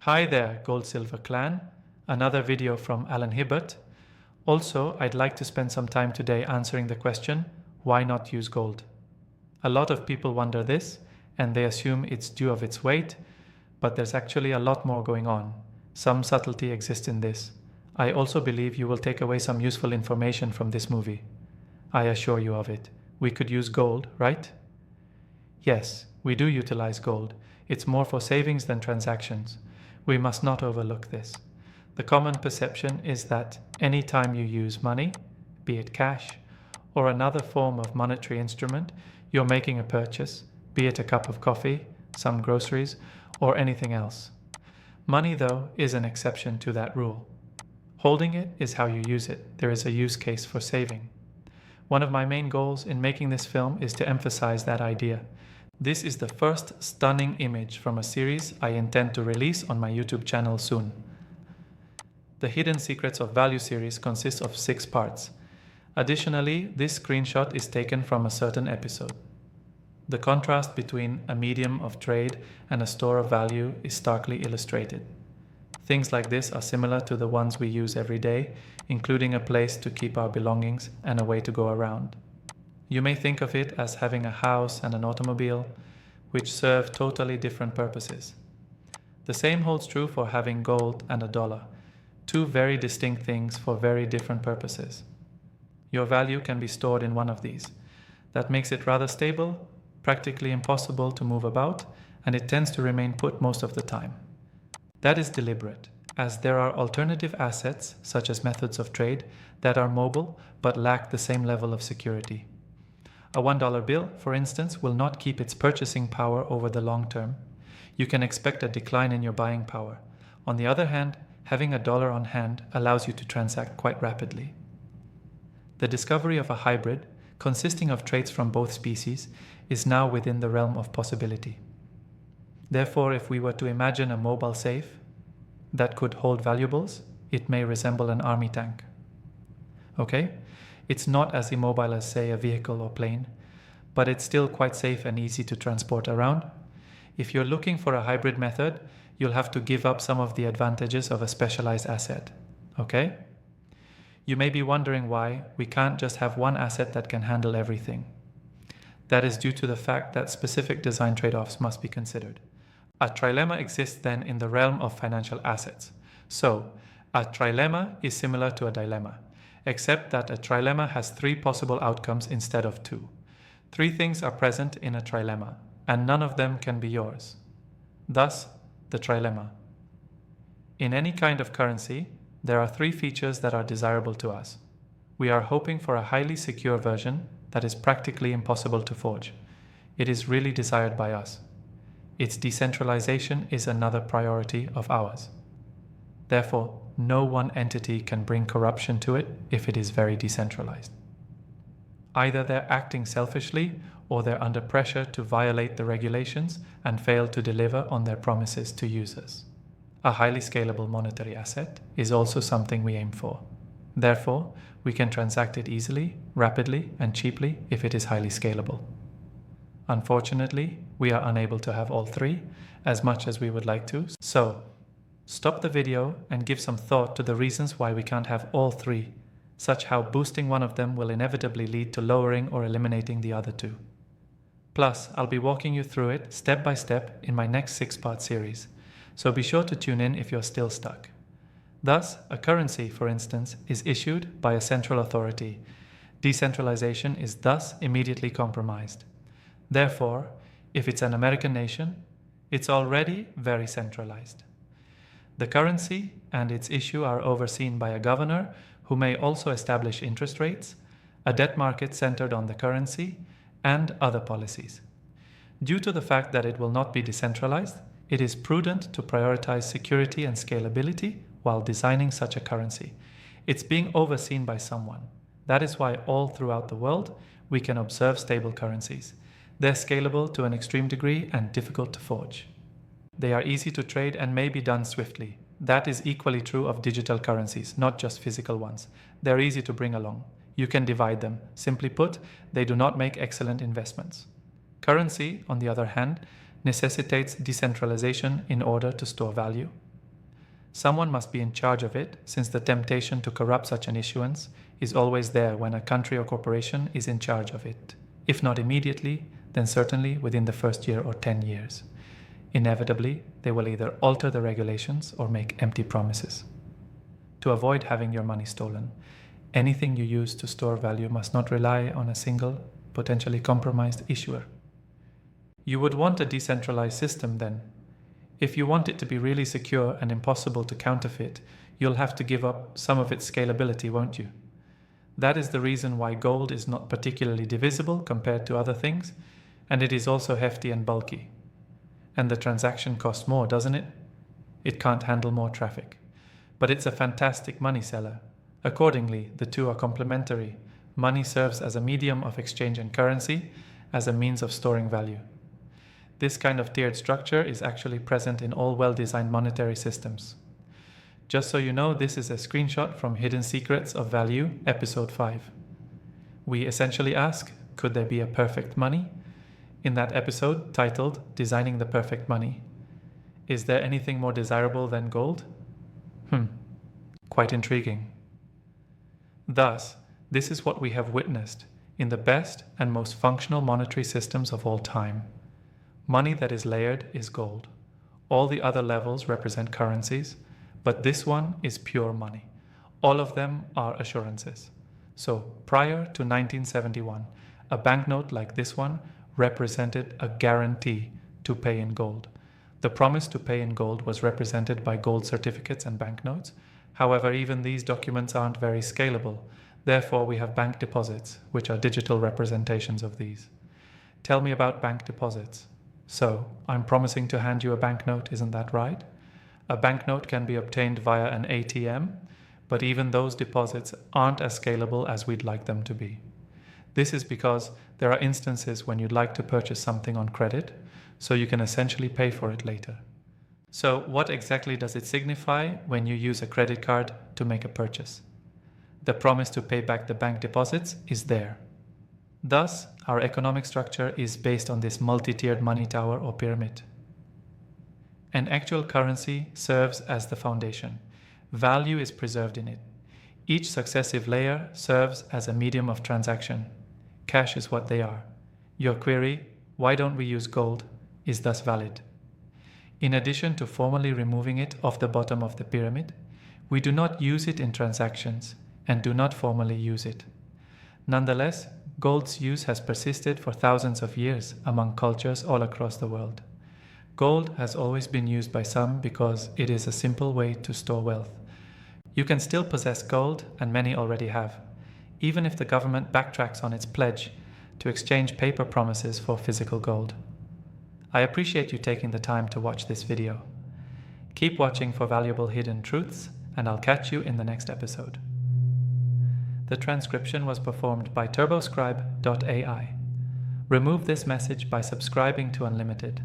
Hi there, Gold Silver Clan. Another video from Alan Hibbard. Also, I'd like to spend some time today answering the question, why not use gold? A lot of people wonder this, and they assume it's due of its weight, but there's actually a lot more going on. Some subtlety exists in this. I also believe you will take away some useful information from this movie. I assure you of it. We could use gold, right? Yes, we do utilize gold. It's more for savings than transactions. We must not overlook this. The common perception is that any time you use money, be it cash or another form of monetary instrument, you're making a purchase, be it a cup of coffee, some groceries, or anything else. Money, though, is an exception to that rule. Holding it is how you use it. There is a use case for saving. One of my main goals in making this film is to emphasize that idea. This is the first stunning image from a series I intend to release on my YouTube channel soon. The Hidden Secrets of Value series consists of 6 parts. Additionally, this screenshot is taken from a certain episode. The contrast between a medium of trade and a store of value is starkly illustrated. Things like this are similar to the ones we use every day, including a place to keep our belongings and a way to go around. You may think of it as having a house and an automobile, which serve totally different purposes. The same holds true for having gold and a dollar, 2 very distinct things for very different purposes. Your value can be stored in one of these. That makes it rather stable, practically impossible to move about, and it tends to remain put most of the time. That is deliberate, as there are alternative assets, such as methods of trade, that are mobile but lack the same level of security. A $1 bill, for instance, will not keep its purchasing power over the long term. You can expect a decline in your buying power. On the other hand, having a dollar on hand allows you to transact quite rapidly. The discovery of a hybrid, consisting of traits from both species, is now within the realm of possibility. Therefore, if we were to imagine a mobile safe that could hold valuables, it may resemble an army tank. Okay? It's not as immobile as, say, a vehicle or plane, but it's still quite safe and easy to transport around. If you're looking for a hybrid method, you'll have to give up some of the advantages of a specialized asset. Okay? You may be wondering why we can't just have one asset that can handle everything. That is due to the fact that specific design trade-offs must be considered. A trilemma exists then in the realm of financial assets. So, a trilemma is similar to a dilemma, except that a trilemma has 3 possible outcomes instead of 2. 3 things are present in a trilemma, and none of them can be yours. Thus, the trilemma. In any kind of currency, there are 3 features that are desirable to us. We are hoping for a highly secure version that is practically impossible to forge. It is really desired by us. Its decentralization is another priority of ours. Therefore, no one entity can bring corruption to it if it is very decentralized. Either they're acting selfishly or they're under pressure to violate the regulations and fail to deliver on their promises to users. A highly scalable monetary asset is also something we aim for. Therefore, we can transact it easily, rapidly, and cheaply if it is highly scalable. Unfortunately, we are unable to have all 3 as much as we would like to. So, stop the video and give some thought to the reasons why we can't have all 3, such how boosting one of them will inevitably lead to lowering or eliminating the other 2. Plus, I'll be walking you through it step by step in my next 6-part series, so be sure to tune in if you're still stuck. Thus, a currency, for instance, is issued by a central authority. Decentralization is thus immediately compromised. Therefore, if it's an American nation, it's already very centralized. The currency and its issue are overseen by a governor who may also establish interest rates, a debt market centered on the currency, and other policies. Due to the fact that it will not be decentralized, it is prudent to prioritize security and scalability while designing such a currency. It's being overseen by someone. That is why all throughout the world, we can observe stable currencies. They're scalable to an extreme degree and difficult to forge. They are easy to trade and may be done swiftly. That is equally true of digital currencies, not just physical ones. They're easy to bring along. You can divide them. Simply put, they do not make excellent investments. Currency, on the other hand, necessitates decentralization in order to store value. Someone must be in charge of it, since the temptation to corrupt such an issuance is always there when a country or corporation is in charge of it. If not immediately, then certainly within the first year or 10 years. Inevitably, they will either alter the regulations or make empty promises. To avoid having your money stolen, anything you use to store value must not rely on a single, potentially compromised issuer. You would want a decentralized system then. If you want it to be really secure and impossible to counterfeit, you'll have to give up some of its scalability, won't you? That is the reason why gold is not particularly divisible compared to other things, and it is also hefty and bulky. And the transaction costs more, doesn't it? It can't handle more traffic. But it's a fantastic money seller. Accordingly, the two are complementary. Money serves as a medium of exchange and currency, as a means of storing value. This kind of tiered structure is actually present in all well-designed monetary systems. Just so you know, this is a screenshot from Hidden Secrets of Value, Episode 5. We essentially ask, could there be a perfect money? In that episode, titled Designing the Perfect Money. Is there anything more desirable than gold? Quite intriguing. Thus, this is what we have witnessed in the best and most functional monetary systems of all time. Money that is layered is gold. All the other levels represent currencies, but this one is pure money. All of them are assurances. So, prior to 1971, a banknote like this one represented a guarantee to pay in gold. The promise to pay in gold was represented by gold certificates and banknotes. However, even these documents aren't very scalable. Therefore, we have bank deposits, which are digital representations of these. Tell me about bank deposits. So, I'm promising to hand you a banknote, isn't that right? A banknote can be obtained via an ATM, but even those deposits aren't as scalable as we'd like them to be. This is because there are instances when you'd like to purchase something on credit, so you can essentially pay for it later. So, what exactly does it signify when you use a credit card to make a purchase? The promise to pay back the bank deposits is there. Thus, our economic structure is based on this multi-tiered money tower or pyramid. An actual currency serves as the foundation. Value is preserved in it. Each successive layer serves as a medium of transaction. Cash is what they are. Your query, why don't we use gold, is thus valid. In addition to formally removing it off the bottom of the pyramid, we do not use it in transactions and do not formally use it. Nonetheless, gold's use has persisted for thousands of years among cultures all across the world. Gold has always been used by some because it is a simple way to store wealth. You can still possess gold, and many already have, even if the government backtracks on its pledge to exchange paper promises for physical gold. I appreciate you taking the time to watch this video. Keep watching for valuable hidden truths, and I'll catch you in the next episode. The transcription was performed by turboscribe.ai. Remove this message by subscribing to Unlimited.